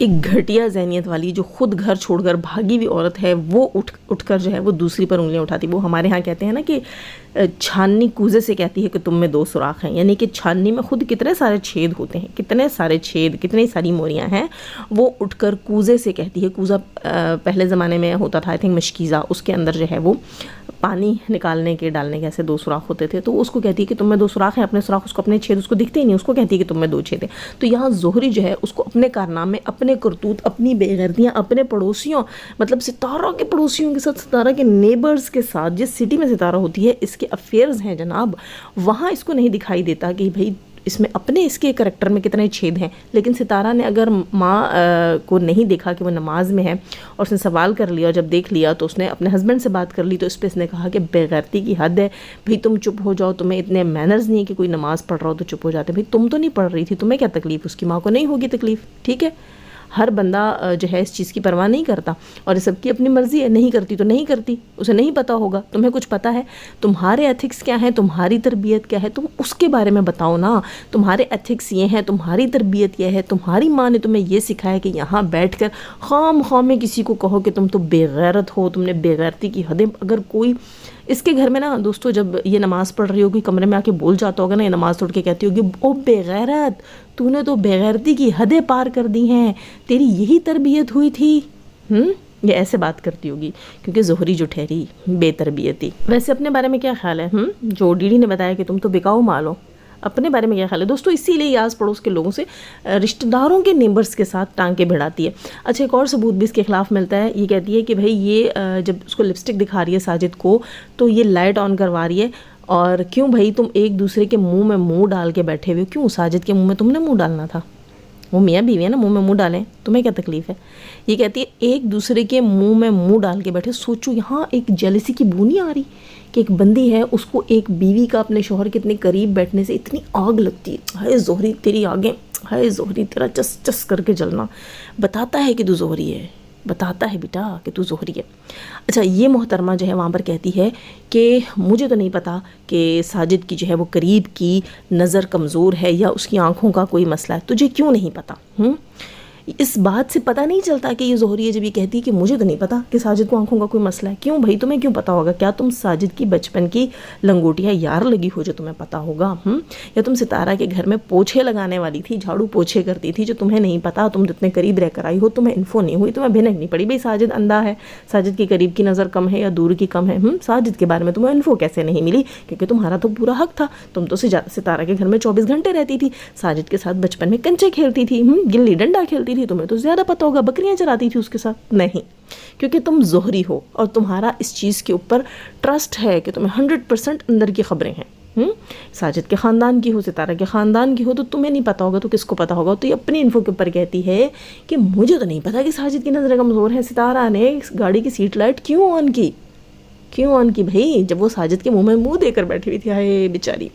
ایک گھٹیا ذہنیت والی جو خود گھر چھوڑ کر بھاگی ہوئی عورت ہے وہ اٹھ کر جو ہے وہ دوسری پر انگلیاں اٹھاتی. وہ ہمارے ہاں کہتے ہیں نا کہ چھاننی کوزے سے کہتی ہے کہ تم میں 2 سوراخ ہیں، یعنی کہ چھاننی میں خود کتنے سارے چھید ہوتے ہیں، کتنے سارے چھید، کتنی ساری موریاں ہیں. وہ اٹھ کر کوزے سے کہتی ہے. کوزہ پہلے زمانے میں ہوتا تھا، آئی تھنک مشکیزہ، اس کے اندر جو ہے وہ پانی نکالنے کے ڈالنے کے ایسے 2 سوراخ ہوتے تھے. تو اس کو کہتی ہے کہ تم میں 2 سوراخ ہیں. اپنے سوراخ اس کو اپنے چھید اس کو دکھتے ہی نہیں، اس کو کہتی ہے کہ تم میں 2 چھید ہیں. تو یہاں زہری جو ہے اس کو اپنے کارنامے، اپنے کرتوت، اپنی بے غیرتیاں، اپنے پڑوسیوں، مطلب ستارہ کے پڑوسیوں کے ساتھ، ستارہ کے نیبرز کے ساتھ، جس سٹی میں ستارہ ہوتی ہے اس کے افیئرز ہیں جناب، وہاں اس کو نہیں دکھائی دیتا کہ بھئی اس میں اپنے اس کے کریکٹر میں کتنے چھید ہیں. لیکن ستارہ نے اگر ماں کو نہیں دیکھا کہ وہ نماز میں ہے اور اس نے سوال کر لیا، اور جب دیکھ لیا تو اس نے اپنے ہسبینڈ سے بات کر لی، تو اس پہ اس نے کہا کہ بے غیرتی کی حد ہے بھئی، تم چپ ہو جاؤ، تمہیں اتنے مینرز نہیں کہ کوئی نماز پڑھ رہا ہو تو چپ ہو جاتے. بھئی تم تو نہیں پڑھ رہی تھی، تمہیں کیا تکلیف، اس کی ماں کو نہیں ہوگی تکلیف. ٹھیک ہے، ہر بندہ جو ہے اس چیز کی پرواہ نہیں کرتا، اور یہ سب کی اپنی مرضی ہے، نہیں کرتی تو نہیں کرتی، اسے نہیں پتا ہوگا. تمہیں کچھ پتا ہے، تمہارے ایتھکس کیا ہیں، تمہاری تربیت کیا ہے، تم اس کے بارے میں بتاؤ نا. تمہارے ایتھکس یہ ہیں، تمہاری تربیت یہ ہے، تمہاری ماں نے تمہیں یہ سکھایا کہ یہاں بیٹھ کر خام میں کسی کو کہو کہ تم تو بے غیرت ہو، تم نے بے غیرتی کی حدیں. اگر کوئی اس کے گھر میں نا دوستو جب یہ نماز پڑھ رہی ہوگی، کمرے میں آ کے بول جاتا ہوگا نا، یہ نماز توڑ کے کہتی ہوگی او بے غیرت، تو نے تو بے غیرتی کی حدیں پار کر دی ہیں، تیری یہی تربیت ہوئی تھی. یہ ایسے بات کرتی ہوگی، کیونکہ زہری جو ٹھہری بے تربیتی. ویسے اپنے بارے میں کیا خیال ہے؟ جو ڈی ڈی نے بتایا کہ تم تو بکاؤ مال ہو، اپنے بارے میں کیا خیال ہے دوستو؟ اسی لیے یہ آس پڑوس کے لوگوں سے، رشتہ داروں کے نیبرز کے ساتھ ٹانکے بھڑاتی ہے. اچھا، ایک اور ثبوت بھی اس کے خلاف ملتا ہے. یہ کہتی ہے کہ بھئی یہ جب اس کو لپسٹک دکھا رہی ہے ساجد کو، تو یہ لائٹ آن کروا رہی ہے. اور کیوں بھئی تم ایک دوسرے کے منہ میں منہ ڈال کے بیٹھے ہوئے، کیوں ساجد کے منہ میں تم نے منہ ڈالنا تھا؟ وہ میاں بیوی ہے نا، منہ میں منہ ڈالیں، تمہیں کیا تکلیف ہے؟ یہ کہتی ہے ایک دوسرے کے منہ میں منہ ڈال کے بیٹھے. سوچو یہاں ایک جیلسی کی بو نہیں آ رہی کہ ایک بندی ہے، اس کو ایک بیوی کا اپنے شوہر کے اتنے قریب بیٹھنے سے اتنی آگ لگتی ہے. ہائے زہری تیری آگیں، ہائے زہری تیرا چس چس کر کے جلنا بتاتا ہے کہ تو زہری ہے، بتاتا ہے بیٹا کہ تو زہری ہے. اچھا، یہ محترمہ جو ہے وہاں پر کہتی ہے کہ مجھے تو نہیں پتا کہ ساجد کی جو ہے وہ قریب کی نظر کمزور ہے یا اس کی آنکھوں کا کوئی مسئلہ ہے. تجھے کیوں نہیں پتا؟ اس بات سے پتہ نہیں چلتا کہ یہ زہری ہے جب یہ کہتی کہ مجھے تو نہیں پتا کہ ساجد کو آنکھوں کا کوئی مسئلہ ہے. کیوں بھائی تمہیں کیوں پتا ہوگا؟ کیا تم ساجد کی بچپن کی لنگوٹیاں یار لگی ہو جو تمہیں پتا ہوگا؟ یا تم ستارہ کے گھر میں پوچھے لگانے والی تھی، جھاڑو پوچھے کرتی تھی جو تمہیں نہیں پتا؟ تم اتنے قریب رہ کر آئی ہو، تمہیں انفو نہیں ہوئی، تمہیں بھنک نہیں پڑی بھئی ساجد اندھا ہے، ساجد کی قریب کی نظر کم ہے یا دور کی کم ہے؟ ساجد کے بارے میں تمہیں انفو کیسے نہیں ملی؟ کیونکہ تمہارا تو پورا حق تھا، تم تو ستارہ کے گھر میں 24 گھنٹے رہتی تھی، ساجد کے ساتھ بچپن میں کنچے کھیلتی تھی، گلی ڈنڈا کھیلتی تھی، تمہیں تو زیادہ پتہ ہوگا. بکریاں چراتی تھی اس کے ساتھ؟ نہیں، کیونکہ تم زہری ہو اور تمہارا اس چیز کے اوپر ٹرسٹ ہے کہ تمہیں 100% اندر کی خبریں ہیں. ساجد کے خاندان کی ہو، ستارہ کے خاندان کی ہو، تو تمہیں نہیں پتا ہوگا تو کس کو پتا ہوگا؟ تو یہ اپنی انفو کے اوپر کہتی ہے کہ مجھے تو نہیں پتا کہ ساجد کی نظریں کمزور ہیں. ستارہ نے گاڑی کی سیٹ لائٹ کیوں آن کی بھائی جب وہ ساجد کے منہ میں منہ دے کر بیٹھی ہوئی تھی؟ ہائے بیچاری،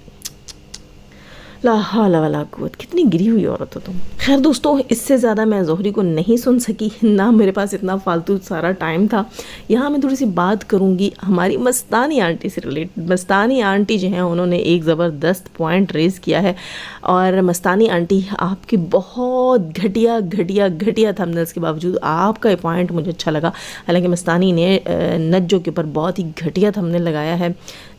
لا حول ولا قوت، کتنی گری ہوئی عورت ہو تم. خیر دوستو، اس سے زیادہ میں زہری کو نہیں سن سکی، نہ میرے پاس اتنا فالتو سارا ٹائم تھا. یہاں میں تھوڑی سی بات کروں گی ہماری مستانی آنٹی سے ریلیٹڈ. مستانی آنٹی جو ہیں انہوں نے ایک زبردست پوائنٹ ریز کیا ہے، اور مستانی آنٹی آپ کی بہت گھٹیا تھمبنیلز کے باوجود آپ کا یہ پوائنٹ مجھے اچھا لگا. حالانکہ مستانی نے نجو کے اوپر بہت ہی گھٹیا تھمبنیل لگایا ہے.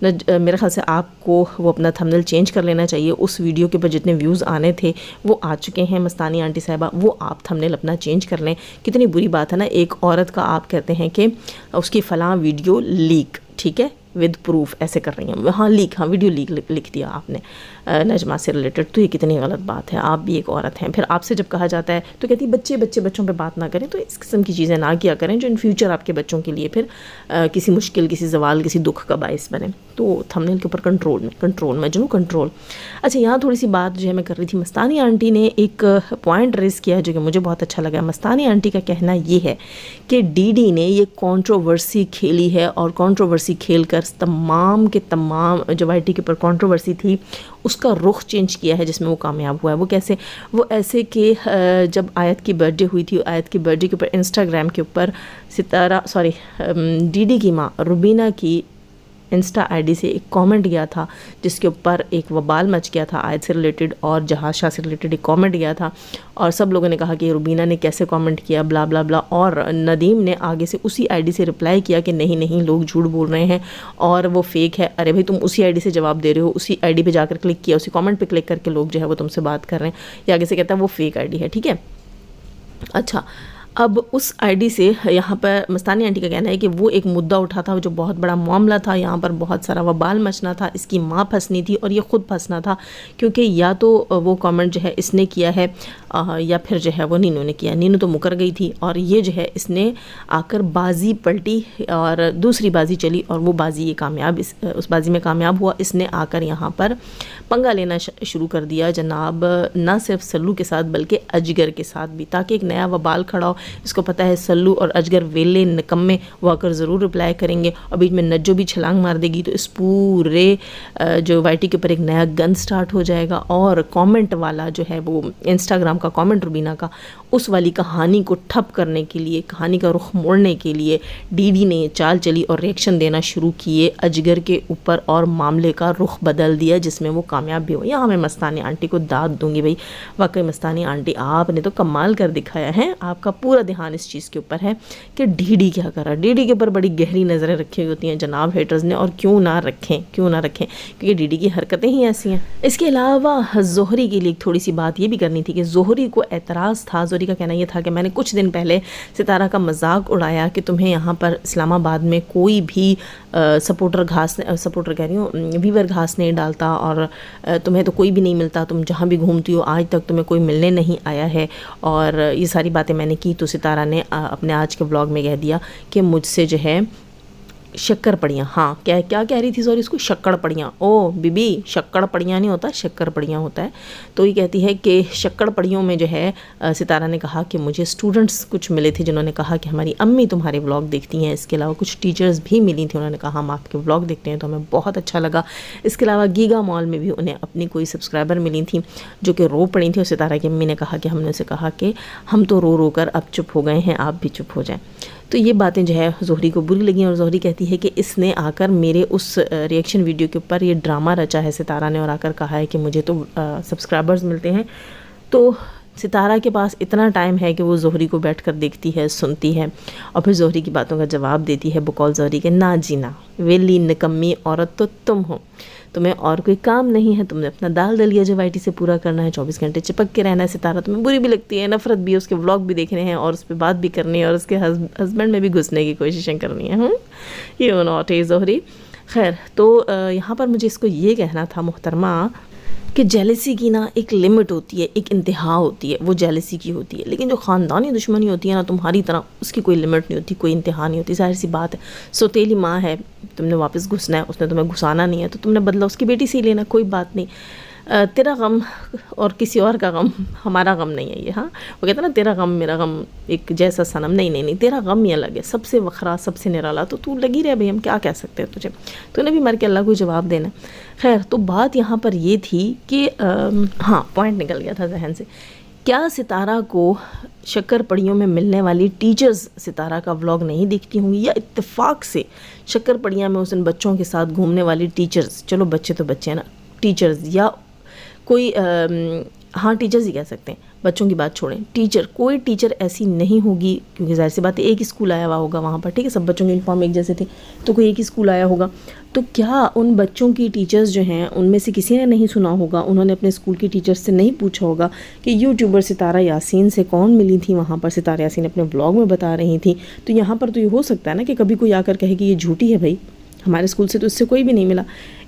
میرے خیال سے آپ کو وہ اپنا تھمبنیل چینج کر لینا چاہیے. اس ویڈیو کے پر جتنے ویوز آنے تھے وہ آ چکے ہیں. مستانی آنٹی صاحبہ، وہ آپ تھمبنیل اپنا چینج کر لیں. کتنی بری بات ہے نا، ایک عورت کا آپ کہتے ہیں کہ اس کی فلاں ویڈیو لیک، ٹھیک ہے، ود پروف ایسے کر رہی ہیں. ہاں ویڈیو لیک لکھ دیا آپ نے نجمہ سے ریلیٹڈ، تو یہ کتنی غلط بات ہے. آپ بھی ایک عورت ہیں. پھر آپ سے جب کہا جاتا ہے تو کہتی بچوں پہ بات نہ کریں. تو اس قسم کی چیزیں نہ کیا کریں جو ان فیوچر آپ کے بچوں کے لیے پھر کسی مشکل، کسی زوال، کسی دکھ کا باعث بنے. تو تھمبنیل کے اوپر کنٹرول. اچھا، یہاں تھوڑی سی بات جو ہے میں کر رہی تھی. مستانی آنٹی نے ایک پوائنٹ ریز کیا جو کہ مجھے بہت اچھا لگا. مستانی آنٹی کا کہنا یہ ہے کہ ڈی ڈی نے یہ کنٹروورسی کھیلی ہے، اور کنٹروورسی کھیل کر تمام کے تمام جو وائی ٹی کے اوپر کنٹروورسی تھی اس کا رخ چینج کیا ہے، جس میں وہ کامیاب ہوا ہے. وہ کیسے؟ وہ ایسے کہ جب آیت کی برتھ ڈے ہوئی تھی، آیت کی برتھ ڈے کے اوپر انسٹاگرام کے اوپر ڈی ڈی کی ماں روبینہ کی انسٹا آئی ڈی سے ایک کامنٹ گیا تھا جس کے اوپر ایک وبال مچ گیا تھا آیت سے ریلیٹڈ اور جہاز شاہ سے ریلیٹڈ ایک کامنٹ گیا تھا، اور سب لوگوں نے کہا کہ روبینہ نے کیسے کامنٹ کیا بلا بلا بلا، اور ندیم نے آگے سے اسی آئی ڈی سے رپلائی کیا کہ نہیں نہیں لوگ جھوٹ بول رہے ہیں اور وہ فیک ہے. ارے بھائی تم اسی آئی ڈی سے جواب دے رہے ہو، اسی آئی ڈی پہ جا کر کلک کیا، اسی کامنٹ پہ کلک کر کے لوگ جو ہے وہ تم سے بات کر رہے ہیں. یہ آگے سے کہتا ہے وہ فیک آئی ڈی ہے. ٹھیک ہے، اچھا اب اس آئی ڈی سے یہاں پر مستانی آنٹی کا کہنا ہے کہ وہ ایک مدعا اٹھا تھا جو بہت بڑا معاملہ تھا، یہاں پر بہت سارا وبال مچنا تھا، اس کی ماں پھنسنی تھی اور یہ خود پھنسنا تھا، کیونکہ یا تو وہ کامنٹ جو ہے اس نے کیا ہے یا پھر جو ہے وہ نینو نے کیا. نینو تو مکر گئی تھی اور یہ جو ہے اس نے آ کر بازی پلٹی اور دوسری بازی چلی اور وہ بازی یہ کامیاب اس بازی میں کامیاب ہوا. اس نے آ کر یہاں پر پنگا لینا شروع کر دیا جناب، نہ صرف سلو کے ساتھ بلکہ اجگر کے ساتھ بھی، تاکہ ایک نیا وبال کھڑا ہو. اس کو پتہ ہے سلو اور اجگر ویلے نکمے وہ آ کر ضرور رپلائی کریں گے اور بیچ میں نجو بھی چھلانگ مار دے گی تو اس پورے جو وائی ٹی کے اوپر ایک نیا گن سٹارٹ ہو جائے گا. اور کامنٹ والا جو ہے وہ انسٹاگرام کا کامنٹ روبینہ کا، اس والی کہانی کو ٹھپ کرنے کے لیے، کہانی کا رخ موڑنے کے لیے ڈی ڈی نے چال چلی اور ریئیکشن دینا شروع کیے اجگر کے اوپر اور معاملے کا رخ بدل دیا جس میں وہ کامیاب بھی ہو. یہاں میں مستانی آنٹی کو داد دوں گی بھائی، واقعی مستانی آنٹی آپ نے تو کمال کر دکھایا ہے. آپ کا پورا دھیان اس چیز کے اوپر ہے کہ ڈی ڈی کیا کر رہا ہے. ڈی ڈی کے اوپر بڑی گہری نظریں رکھی ہوتی ہیں جناب ہیٹرز نے، اور کیوں نہ رکھیں کیونکہ ڈی ڈی کی حرکتیں ہی ایسی ہیں. اس کے علاوہ زہری کے لیے ایک تھوڑی سی بات یہ بھی کرنی تھی کہ زہری کو اعتراض تھا. زہری کا کہنا یہ تھا کہ میں نے کچھ دن پہلے ستارہ کا مذاق اڑایا کہ تمہیں یہاں پر اسلام آباد میں کوئی بھی سپورٹر کہہ رہی ہوں ویور گھاس نہیں ڈالتا اور تمہیں تو کوئی بھی نہیں ملتا، تم جہاں بھی گھومتی ہو آج تک تمہیں کوئی ملنے نہیں آیا ہے. اور یہ ساری باتیں میں نے کی تو ستارہ نے اپنے آج کے ولاگ میں کہہ دیا کہ مجھ سے جو ہے شکر پڑیاں، ہاں کیا کہہ رہی تھی سوری اس کو، شکڑ پڑیاں. او بی بی شکڑ پڑیاں نہیں ہوتا، شکر پڑیاں ہوتا ہے. تو یہ کہتی ہے کہ شکڑ پڑیوں میں جو ہے ستارہ نے کہا کہ مجھے اسٹوڈنٹس کچھ ملے تھے جنہوں نے کہا کہ ہماری امی تمہارے ولاگ دیکھتی ہیں. اس کے علاوہ کچھ ٹیچرز بھی ملی تھیں، انہوں نے کہا ہم آپ کے ولاگ دیکھتے ہیں تو ہمیں بہت اچھا لگا. اس کے علاوہ گیگا مال میں بھی انہیں اپنی کوئی سبسکرائبر ملی تھیں جو کہ رو پڑی تھیں، اور ستارہ کی امی نے کہا کہ ہم نے اسے کہا کہ ہم تو رو کر اب چپ ہو گئے ہیں، آپ بھی چپ ہو جائیں. تو یہ باتیں جو ہے زہری کو بری لگیں اور زہری کہتی ہے کہ اس نے آ کر میرے اس ریئیکشن ویڈیو کے اوپر یہ ڈرامہ رچا ہے ستارہ نے، اور آ کر کہا ہے کہ مجھے تو سبسکرائبرز ملتے ہیں. تو ستارہ کے پاس اتنا ٹائم ہے کہ وہ زہری کو بیٹھ کر دیکھتی ہے، سنتی ہے اور پھر زہری کی باتوں کا جواب دیتی ہے بقول زہری کے نا جینا ویلی نکمی عورت تو تم ہو، تمہیں اور کوئی کام نہیں ہے، تم نے اپنا دال دلیا جو وائی ٹی سے پورا کرنا ہے، 24 گھنٹے چپک کے رہنا ہے. ستارہ تمہیں بری بھی لگتی ہے، نفرت بھی، اس کے ولاگ بھی دیکھنے ہیں اور اس پہ بات بھی کرنی ہے اور اس کے ہسبینڈ میں بھی گھسنے کی کوششیں کرنی ہیں. یہ ناٹ اے زہری. خیر تو یہاں پر مجھے اس کو یہ کہنا تھا محترمہ کہ جیلسی کی نا ایک لمٹ ہوتی ہے، ایک انتہا ہوتی ہے، وہ جیلسی کی ہوتی ہے، لیکن جو خاندانی دشمنی ہوتی ہے نا تمہاری طرح، اس کی کوئی لمٹ نہیں ہوتی، کوئی انتہا نہیں ہوتی. ظاہر سی بات ہے سوتیلی ماں ہے، تم نے واپس گھسنا ہے، اس نے تمہیں گھسانا نہیں ہے تو تم نے بدلہ اس کی بیٹی سے ہی لینا، کوئی بات نہیں. تیرا غم اور کسی اور کا غم ہمارا غم نہیں ہے یہ. ہاں وہ کہتا ہے نا تیرا غم میرا غم ایک جیسا صنم، نہیں تیرا غم ہی الگ ہے، سب سے وکھرا، سب سے نرالا، تو لگی رہے بھائی، ہم کیا کہہ سکتے ہیں تجھے، تو نے بھی مر کے اللہ کو جواب دینا. خیر تو بات یہاں پر یہ تھی کہ ہاں پوائنٹ نکل گیا تھا ذہن سے. کیا ستارہ کو شکر پڑیوں میں ملنے والی ٹیچرز ستارہ کا ولاگ نہیں دیکھتی ہوں گی، یا اتفاق سے شکر پڑیاں میں ان بچوں کے ساتھ گھومنے والی ٹیچرز، چلو بچے تو بچے ہیں نا، ٹیچرز یا کوئی ہاں ٹیچرز ہی کہہ سکتے ہیں، بچوں کی بات چھوڑیں، کوئی ٹیچر ایسی نہیں ہوگی، کیونکہ ظاہر سی بات ہے ایک ہی اسکول آیا ہوا ہوگا وہاں پر، ٹھیک ہے، سب بچوں کے یونیفارم ایک جیسے تھے تو کوئی ایک ہی اسکول آیا ہوگا. تو کیا ان بچوں کی ٹیچرز جو ہیں ان میں سے کسی نے نہیں سنا ہوگا، انہوں نے اپنے اسکول کی ٹیچرز سے نہیں پوچھا ہوگا کہ یوٹیوبر ستارہ یاسین سے کون ملی تھی وہاں پر، ستارہ یاسین اپنے بلاگ میں بتا رہی تھیں. تو یہاں پر تو یہ ہو سکتا ہے نا کہ کبھی کوئی آ کر کہے کہ یہ جھوٹی ہے بھائی، ہمارے اسکول سے تو اس سے کوئی بھی نہیں ملا.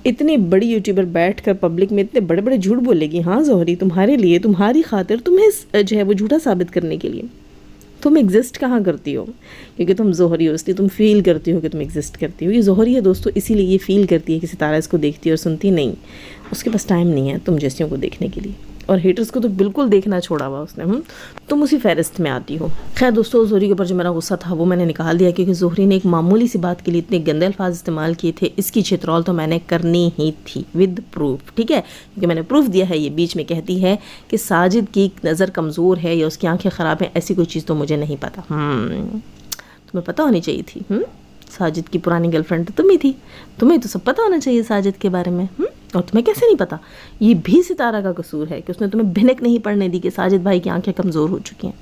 اتنی بڑی یوٹیوبر بیٹھ کر پبلک میں اتنے بڑے بڑے جھوٹ بولے گی. ہاں زہری تمہارے لیے، تمہاری خاطر، تمہیں جو ہے وہ جھوٹا ثابت کرنے کے لیے. تم ایگزسٹ کہاں کرتی ہو؟ کیونکہ تم زہری ہو، اس لیے تم فیل کرتی ہو کہ تم ایگزسٹ کرتی ہو. یہ زہری ہے دوستو، اسی لیے یہ فیل کرتی ہے کہ ستارہ اس کو دیکھتی اور سنتی نہیں. اس کے پاس ٹائم نہیں ہے تم جیسیوں کو دیکھنے کے لیے، اور ہیٹرز کو تو بالکل دیکھنا چھوڑا ہوا اس نے. تم اسی فہرست میں آتی ہو. خیر دوستو، زہری کے اوپر جو میرا غصہ تھا وہ میں نے نکال دیا، کیونکہ زہری نے ایک معمولی سی بات کے لیے اتنے گندے الفاظ استعمال کیے تھے. اس کی چترول تو میں نے کرنی ہی تھی ود پروف، ٹھیک ہے، کیونکہ میں نے پروف دیا ہے. یہ بیچ میں کہتی ہے کہ ساجد کی نظر کمزور ہے یا اس کی آنکھیں خراب ہیں، ایسی کوئی چیز تو مجھے نہیں پتا. تمہیں پتہ ہونی چاہیے تھی. ساجد کی پرانی گرل فرینڈ تو تم ہی تھی، تمہیں تو سب پتہ ہونا چاہیے ساجد کے بارے میں، اور تمہیں کیسے نہیں پتہ؟ یہ بھی ستارہ کا قصور ہے کہ اس نے تمہیں بھنک نہیں پڑنے دی کہ ساجد بھائی کی آنکھیں کمزور ہو چکی ہیں۔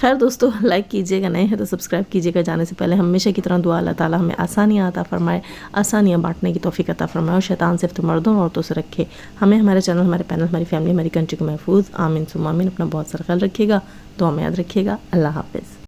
خیر دوستو، لائک کیجیے گا، نئے ہیں تو سبسکرائب کیجیے گا۔ جانے سے پہلے ہمیشہ کی طرح دعا اللہ تعالیٰ ہمیں آسانیاں عطا فرمائے، آسانیاں بانٹنے کی توفیق عطا فرمائے، اور شیطان صرف مردوں اور عورتوں سے رکھے۔ ہمیں، ہمارے چینل، ہمارے پینل، ہماری فیملی، ہماری کنٹری کو محفوظ، آمین ثم آمین۔ اپنا بہت سارا خیال رکھیے گا، دعا میں یاد رکھیے گا۔ اللہ حافظ۔